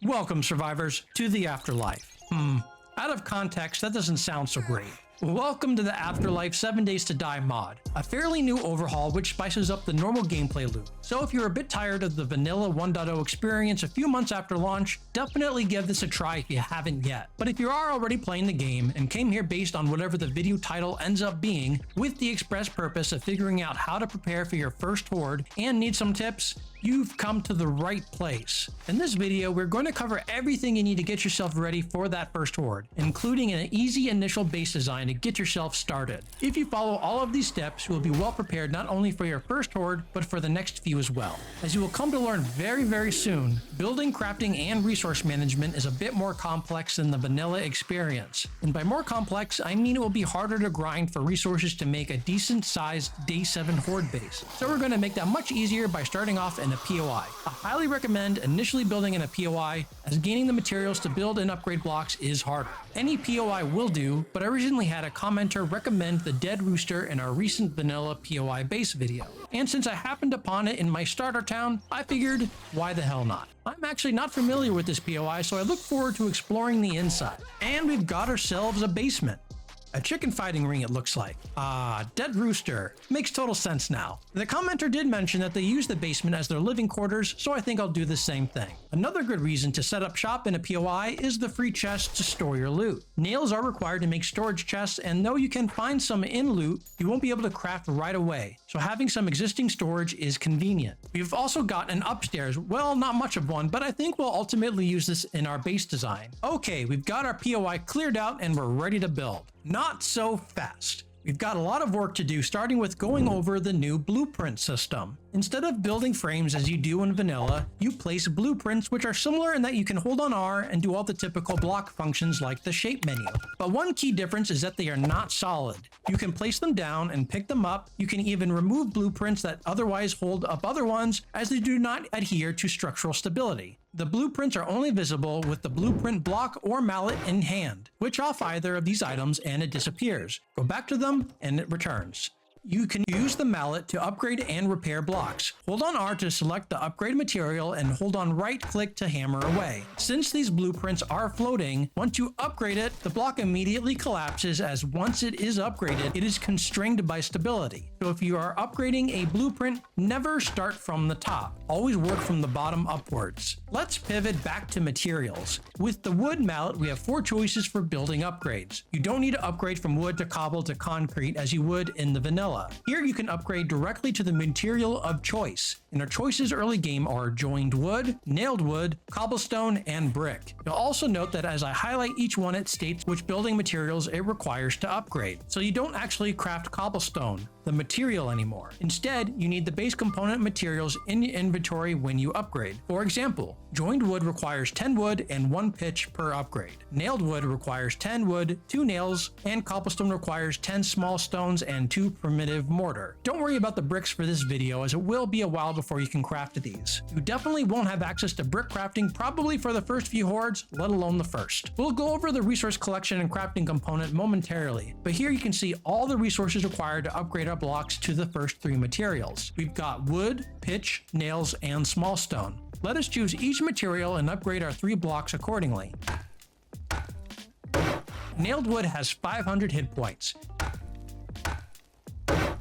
Welcome, survivors, to the Afterlife. Out of context, that doesn't sound so great. Welcome to the Afterlife 7 Days to Die mod, a fairly new overhaul which spices up the normal gameplay loop. So if you're a bit tired of the vanilla 1.0 experience a few months after launch, definitely give this a try if you haven't yet. But if you are already playing the game and came here based on whatever the video title ends up being, with the express purpose of figuring out how to prepare for your first horde and need some tips, you've come to the right place. In this video, we're going to cover everything you need to get yourself ready for that first horde, including an easy initial base design to get yourself started. If you follow all of these steps, you will be well prepared not only for your first horde, but for the next few as well. As you will come to learn very soon, building, crafting, and resource management is a bit more complex than the vanilla experience. And by more complex, I mean it will be harder to grind for resources to make a decent sized day 7 horde base. So we're going to make that much easier by starting off in a POI. I highly recommend initially building in a POI, as gaining the materials to build and upgrade blocks is harder. Any POI will do, but I originally had a commenter recommend the Dead Rooster in our recent vanilla POI base video. And since I happened upon it in my starter town, I figured, why the hell not? I'm actually not familiar with this POI, so I look forward to exploring the inside. And we've got ourselves a basement. A chicken fighting ring, it looks like. Dead Rooster. Makes total sense now. The commenter did mention that they use the basement as their living quarters, so I think I'll do the same thing. Another good reason to set up shop in a POI is the free chests to store your loot. Nails are required to make storage chests, and though you can find some in loot, you won't be able to craft right away, so having some existing storage is convenient. We've also got an upstairs, well, not much of one, but I think we'll ultimately use this in our base design. Okay, we've got our POI cleared out and we're ready to build. Not so fast. We've got a lot of work to do, starting with going over the new blueprint system. Instead of building frames as you do in vanilla, you place blueprints, which are similar in that you can hold on R and do all the typical block functions like the shape menu. But one key difference is that they are not solid. You can place them down and pick them up. You can even remove blueprints that otherwise hold up other ones, as they do not adhere to structural stability. The blueprints are only visible with the blueprint block or mallet in hand. Switch off either of these items and it disappears. Go back to them and it returns. You can use the mallet to upgrade and repair blocks. Hold on R to select the upgrade material and hold on right click to hammer away. Since these blueprints are floating, once you upgrade it, the block immediately collapses, as once it is upgraded, it is constrained by stability. So if you are upgrading a blueprint, never start from the top. Always work from the bottom upwards. Let's pivot back to materials. With the wood mallet, we have 4 choices for building upgrades. You don't need to upgrade from wood to cobble to concrete as you would in the vanilla. Here you can upgrade directly to the material of choice. And our choices early game are joined wood, nailed wood, cobblestone, and brick. You'll also note that as I highlight each one, it states which building materials it requires to upgrade. So you don't actually craft cobblestone, the material, anymore. Instead, you need the base component materials in your inventory when you upgrade. For example, joined wood requires 10 wood and 1 pitch per upgrade. Nailed wood requires 10 wood, 2 nails, and cobblestone requires 10 small stones and 2 primitive mortar. Don't worry about the bricks for this video, as it will be a while before you can craft these. You definitely won't have access to brick crafting probably for the first few hordes, let alone the first. We'll go over the resource collection and crafting component momentarily, but here you can see all the resources required to upgrade our blocks to the first 3 materials. We've got wood, pitch, nails, and small stone. Let us choose each material and upgrade our 3 blocks accordingly. Nailed wood has 500 hit points.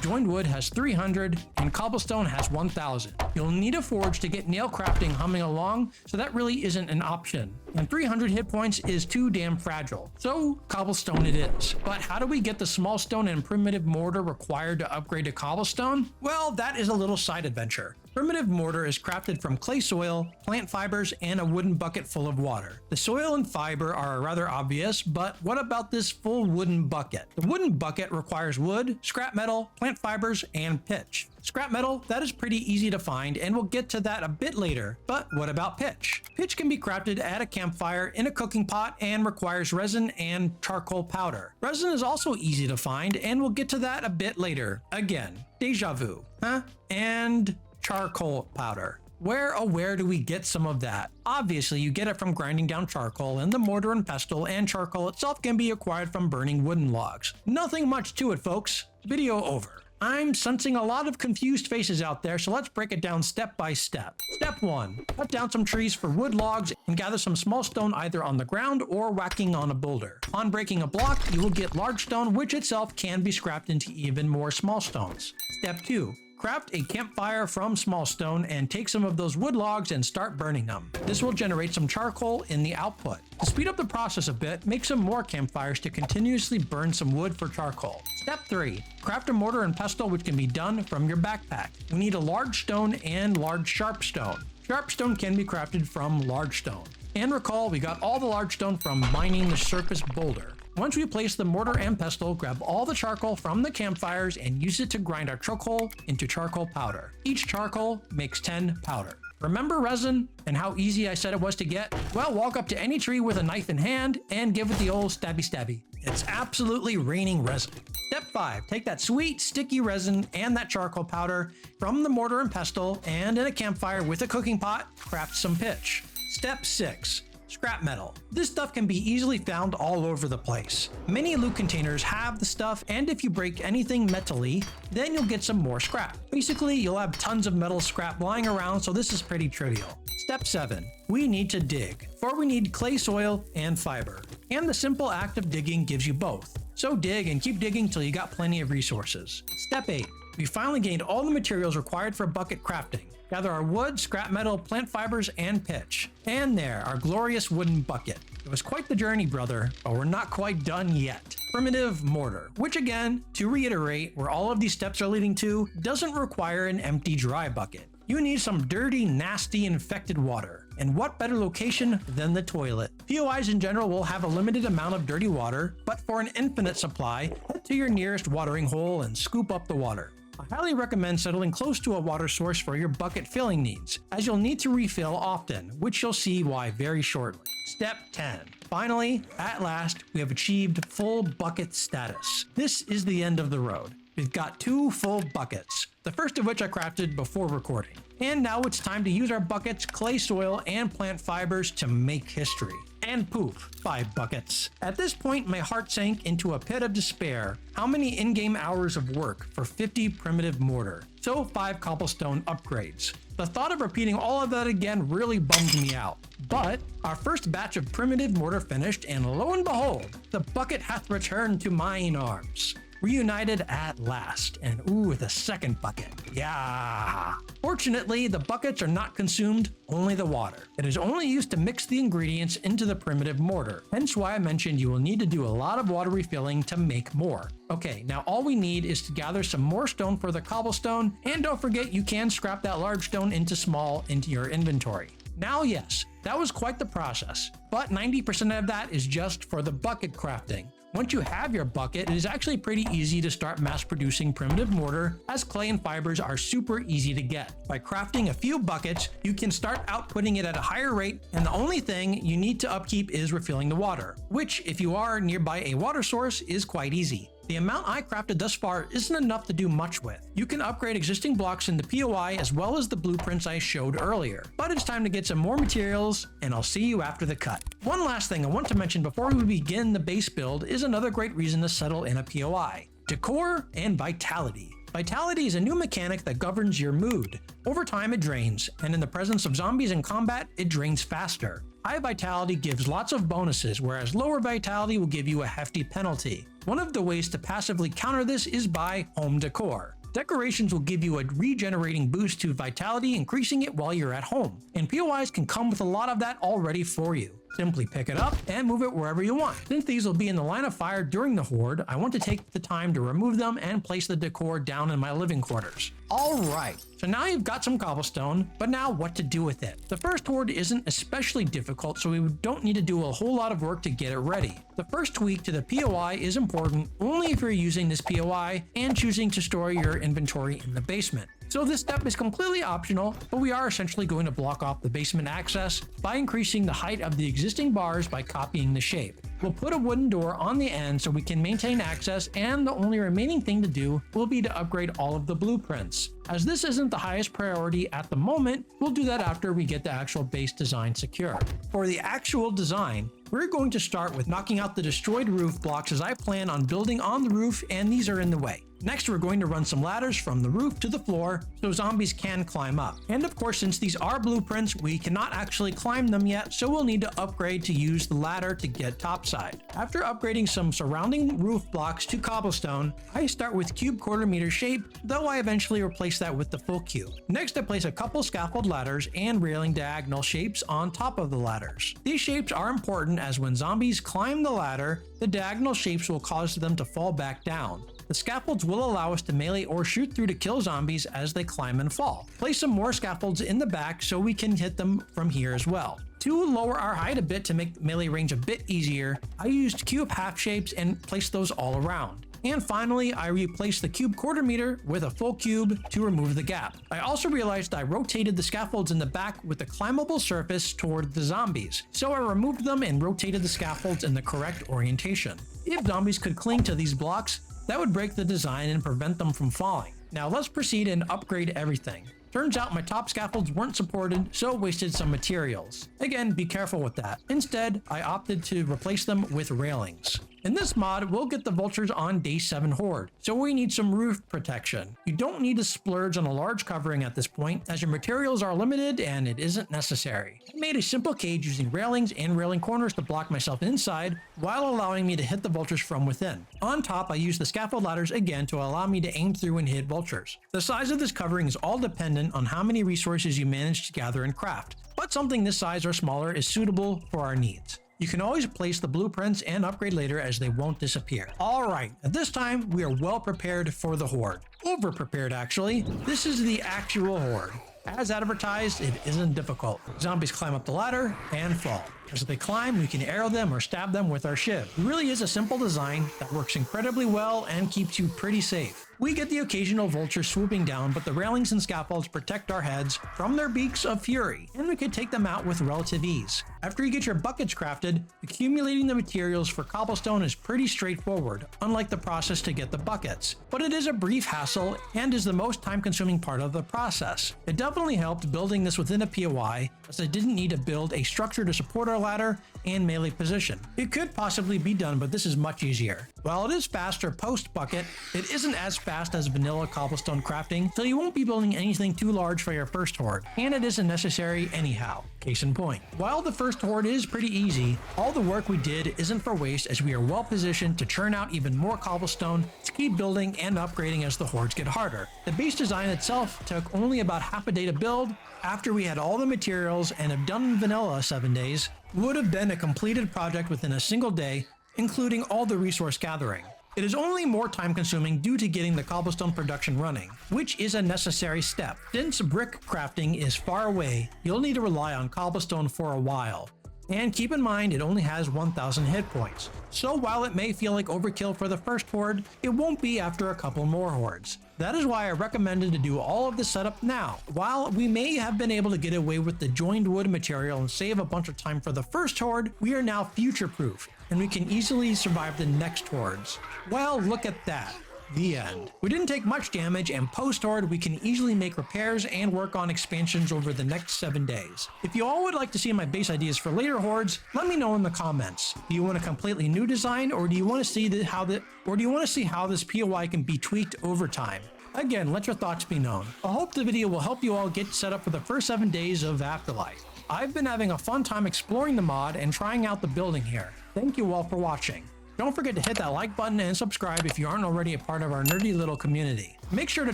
Joined wood has 300, and cobblestone has 1000. You'll need a forge to get nail crafting humming along, so that really isn't an option. And 300 hit points is too damn fragile, so cobblestone it is. But how do we get the small stone and primitive mortar required to upgrade to cobblestone? Well, that is a little side adventure. Primitive mortar is crafted from clay soil, plant fibers, and a wooden bucket full of water. The soil and fiber are rather obvious, but what about this full wooden bucket? The wooden bucket requires wood, scrap metal, plant fibers, and pitch. Scrap metal, that is pretty easy to find, and we'll get to that a bit later. But what about pitch? Pitch can be crafted at a campfire in a cooking pot and requires resin and charcoal powder. Resin is also easy to find, and we'll get to that a bit later. Again, deja vu, huh? And charcoal powder. Where do we get some of that? Obviously, you get it from grinding down charcoal in the mortar and pestle, and charcoal itself can be acquired from burning wooden logs. Nothing much to it, folks. Video over. I'm sensing a lot of confused faces out there, so let's break it down step by step. Step 1. Cut down some trees for wood logs and gather some small stone either on the ground or whacking on a boulder. On breaking a block, you will get large stone, which itself can be scrapped into even more small stones. Step 2. Craft a campfire from small stone and take some of those wood logs and start burning them. This will generate some charcoal in the output. To speed up the process a bit, make some more campfires to continuously burn some wood for charcoal. Step 3. Craft a mortar and pestle, which can be done from your backpack. We need a large stone and large sharp stone. Sharp stone can be crafted from large stone. And recall, we got all the large stone from mining the surface boulder. Once we place the mortar and pestle, grab all the charcoal from the campfires and use it to grind our charcoal into charcoal powder. Each charcoal makes 10 powder. Remember resin and how easy I said it was to get? Well, walk up to any tree with a knife in hand and give it the old stabby stabby. It's absolutely raining resin. Step 5. Take that sweet sticky resin and that charcoal powder from the mortar and pestle, and in a campfire with a cooking pot, craft some pitch. Step 6. Scrap metal. This stuff can be easily found all over the place. Many loot containers have the stuff, and if you break anything metally, then you'll get some more scrap. Basically, you'll have tons of metal scrap lying around, so this is pretty trivial. Step 7. We need to dig. For we need clay soil and fiber. And the simple act of digging gives you both. So dig and keep digging till you got plenty of resources. Step 8. We finally gained all the materials required for bucket crafting. Gather our wood, scrap metal, plant fibers, and pitch. And there, our glorious wooden bucket. It was quite the journey, brother, but we're not quite done yet. Primitive mortar, which again, to reiterate, where all of these steps are leading to, doesn't require an empty dry bucket. You need some dirty, nasty, infected water. And what better location than the toilet? POIs in general will have a limited amount of dirty water, but for an infinite supply, head to your nearest watering hole and scoop up the water. I highly recommend settling close to a water source for your bucket filling needs, as you'll need to refill often, which you'll see why very shortly. Step 10. Finally, at last, we have achieved full bucket status. This is the end of the road. We've got 2 full buckets, the first of which I crafted before recording. And now it's time to use our buckets, clay soil, and plant fibers to make history. And poof, 5 buckets. At this point, my heart sank into a pit of despair. How many in-game hours of work for 50 primitive mortar? So 5 cobblestone upgrades. The thought of repeating all of that again really bummed me out. But our first batch of primitive mortar finished, and lo and behold, the bucket hath returned to mine arms. Reunited at last, and ooh, the second bucket. Yeah. Fortunately, the buckets are not consumed, only the water. It is only used to mix the ingredients into the primitive mortar, hence why I mentioned you will need to do a lot of water refilling to make more. Okay, now all we need is to gather some more stone for the cobblestone, and don't forget you can scrap that large stone into small into your inventory. Now yes, that was quite the process, but 90% of that is just for the bucket crafting. Once you have your bucket, it is actually pretty easy to start mass producing primitive mortar, as clay and fibers are super easy to get. By crafting a few buckets, you can start outputting it at a higher rate, and the only thing you need to upkeep is refilling the water, which if you are nearby a water source is quite easy. The amount I crafted thus far isn't enough to do much with. You can upgrade existing blocks in the POI as well as the blueprints I showed earlier. But it's time to get some more materials, and I'll see you after the cut. One last thing I want to mention before we begin the base build is another great reason to settle in a POI. Decor and vitality. Vitality is a new mechanic that governs your mood. Over time it drains, and in the presence of zombies in combat, it drains faster. High vitality gives lots of bonuses, whereas lower vitality will give you a hefty penalty. One of the ways to passively counter this is by home decor. Decorations will give you a regenerating boost to vitality, increasing it while you're at home, and POIs can come with a lot of that already for you. Simply pick it up and move it wherever you want. Since these will be in the line of fire during the Horde, I want to take the time to remove them and place the decor down in my living quarters. Alright, so now you've got some cobblestone, but now what to do with it? The first Horde isn't especially difficult, so we don't need to do a whole lot of work to get it ready. The first tweak to the POI is important only if you're using this POI and choosing to store your inventory in the basement. So this step is completely optional, but we are essentially going to block off the basement access by increasing the height of the existing bars by copying the shape. We'll put a wooden door on the end so we can maintain access, and the only remaining thing to do will be to upgrade all of the blueprints. As this isn't the highest priority at the moment, we'll do that after we get the actual base design secure. For the actual design, we're going to start with knocking out the destroyed roof blocks, as I plan on building on the roof and these are in the way. Next, we're going to run some ladders from the roof to the floor so zombies can climb up. And of course, since these are blueprints, we cannot actually climb them yet, so we'll need to upgrade to use the ladder to get topside. After upgrading some surrounding roof blocks to cobblestone, I start with cube quarter-meter shape, though I eventually replace that with the full cube. Next, I place a couple scaffold ladders and railing diagonal shapes on top of the ladders. These shapes are important as when zombies climb the ladder, the diagonal shapes will cause them to fall back down. The scaffolds will allow us to melee or shoot through to kill zombies as they climb and fall. Place some more scaffolds in the back so we can hit them from here as well. To lower our height a bit to make melee range a bit easier, I used cube half shapes and placed those all around. And finally, I replaced the cube quarter meter with a full cube to remove the gap. I also realized I rotated the scaffolds in the back with the climbable surface toward the zombies, so I removed them and rotated the scaffolds in the correct orientation. If zombies could cling to these blocks, that would break the design and prevent them from falling. Now let's proceed and upgrade everything. Turns out my top scaffolds weren't supported, so wasted some materials. Again, be careful with that. Instead, I opted to replace them with railings. In this mod, we'll get the vultures on day 7 Horde, so we need some roof protection. You don't need to splurge on a large covering at this point, as your materials are limited and it isn't necessary. I made a simple cage using railings and railing corners to block myself inside, while allowing me to hit the vultures from within. On top, I used the scaffold ladders again to allow me to aim through and hit vultures. The size of this covering is all dependent on how many resources you manage to gather and craft, but something this size or smaller is suitable for our needs. You can always place the blueprints and upgrade later as they won't disappear. Alright, at this time we are well prepared for the Horde. Over prepared actually. This is the actual Horde. As advertised, it isn't difficult. Zombies climb up the ladder and fall. As they climb, we can arrow them or stab them with our shiv. It really is a simple design that works incredibly well and keeps you pretty safe. We get the occasional vulture swooping down, but the railings and scaffolds protect our heads from their beaks of fury, and we can take them out with relative ease. After you get your buckets crafted, accumulating the materials for cobblestone is pretty straightforward, unlike the process to get the buckets. But it is a brief hassle and is the most time-consuming part of the process. It definitely helped building this within a POI, as I didn't need to build a structure to support our ladder and melee position. It could possibly be done, but this is much easier. While it is faster post-bucket, it isn't as fast as vanilla cobblestone crafting, so you won't be building anything too large for your first horde, and it isn't necessary anyhow. Case in point. While the first horde is pretty easy, all the work we did isn't for waste, as we are well positioned to churn out even more cobblestone to keep building and upgrading as the hordes get harder. The base design itself took only about half a day to build. After we had all the materials and have done vanilla 7 days, would have been a completed project within a single day, including all the resource gathering. It is only more time consuming due to getting the cobblestone production running, which is a necessary step. Since brick crafting is far away, you'll need to rely on cobblestone for a while. And keep in mind it only has 1000 hit points. So while it may feel like overkill for the first horde, it won't be after a couple more hordes. That is why I recommended to do all of this setup now. While we may have been able to get away with the joined wood material and save a bunch of time for the first horde, we are now future-proof, and we can easily survive the next hordes. Well, look at that. The end. We didn't take much damage, and post-horde we can easily make repairs and work on expansions over the next 7 days. If you all would like to see my base ideas for later hordes, let me know in the comments. Do you want a completely new design, or do you want to see how this POI can be tweaked over time? Again, let your thoughts be known. I hope the video will help you all get set up for the first 7 days of Afterlife. I've been having a fun time exploring the mod and trying out the building here. Thank you all for watching. Don't forget to hit that like button and subscribe if you aren't already a part of our nerdy little community. Make sure to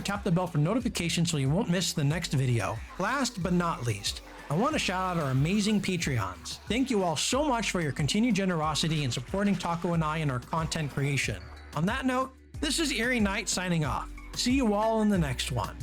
tap the bell for notifications so you won't miss the next video. Last but not least, I want to shout out our amazing Patreons. Thank you all so much for your continued generosity in supporting Taco and I in our content creation. On that note, this is Eerie Knight signing off. See you all in the next one.